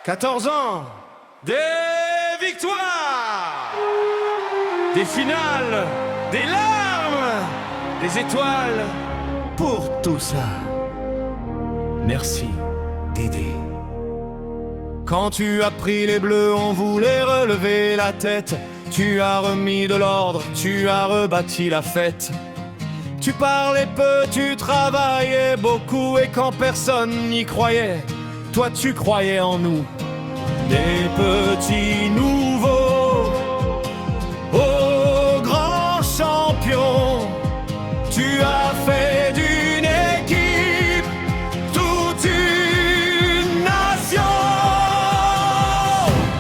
14 ans, des victoires, des finales, des larmes, des étoiles. Pour tout ça, merci Dédé. Quand tu as pris les bleus, on voulait relever la tête. Tu as remis de l'ordre, tu as rebâti la fête. Tu parlais peu, tu travaillais beaucoup, et quand personne n'y croyait, toi tu croyais en nous. Des petits nouveaux aux grands champions, tu as fait d'une équipe toute une nation.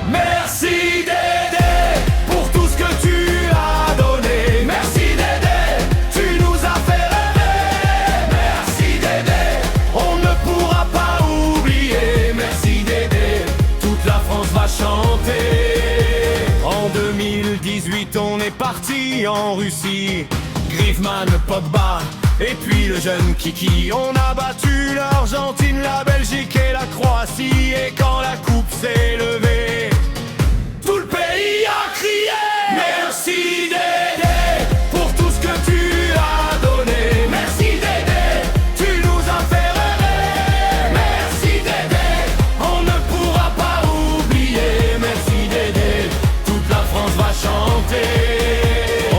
Merci Dédé pour tout ce que tu as donné. Merci Dédé, tu nous as fait rêver. Merci Dédé, on ne pourra pas oublier. Merci Dédé, toute la France va chanter. En 2018 on est parti en Russie, Griezmann, Pogba et puis le jeune Kiki. On a battu l'Argentine, la Belgique et la Croatie. Et quand la coupe s'est levée, tout le pays a crié. Merci Dédé pour tout ce que tu as donné. Merci Dédé, tu nous as fait rêver. Merci Dédé, on ne pourra pas oublier. Merci Dédé, toute la France va chanter.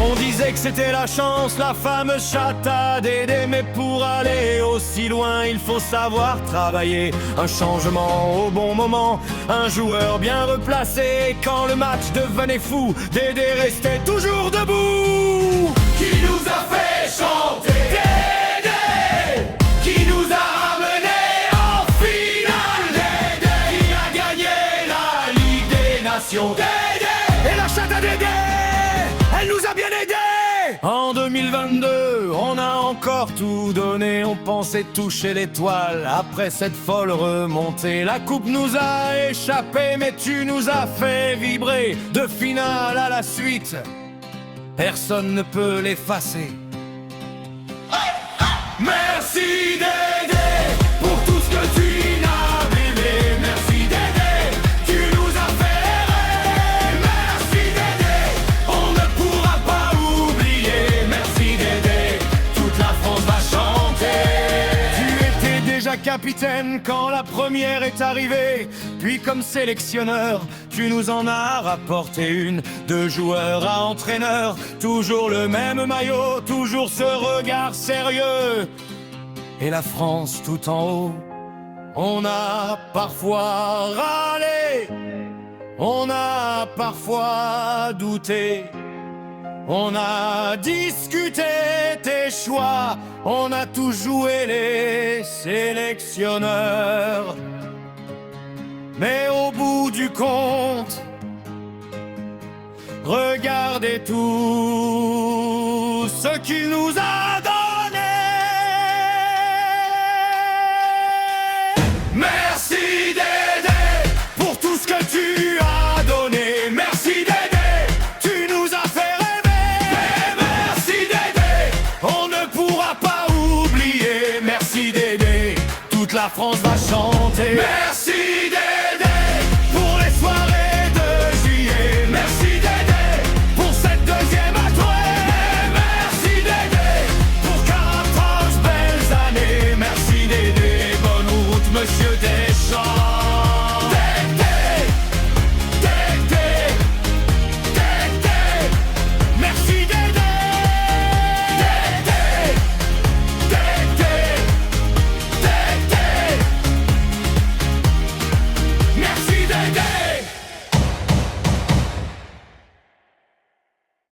On disait que c'était la chance, la fameuse chatte à Dédé. Mais pour aller aussi loin, il faut savoir travailler. Un changement au bon moment, un joueur bien replacé. Et quand le match devenait fou, Dédé restait toujours debout. Qui nous a fait chanter? Dédé, qui nous a ramenés en finale. Dédé, qui a gagné la Ligue des Nations. Dédé, et la chatte à Dédé, elle nous a bien aidés. En 2022, on a encore tout donné. On pensait toucher l'étoile après cette folle remontée. La coupe nous a échappé, mais tu nous as fait vibrer. De finale à la suite, personne ne peut l'effacer. Merci Dédé pour tout ce que tu as aimé. Merci Dédé, tu nous as fait rêver. Merci Dédé, on ne pourra pas oublier. Merci Dédé, toute la France va chanter. Tu étais déjà capitaine quand la première est arrivée. Puis comme sélectionneur, tu nous en as rapporté une. De joueur à entraîneur, toujours le même maillot, toujours ce regard sérieux. Et la France tout en haut, on a parfois râlé, on a parfois douté, on a discuté tes choix, on a tout joué les sélectionneurs. Mais au bout du compte, regardez tout ce qu'il nous a donné. Merci Dédé pour tout ce que tu as donné. Merci Dédé, tu nous as fait rêver. Mais merci Dédé, on ne pourra pas oublier. Merci Dédé, toute la France va chanter. Merci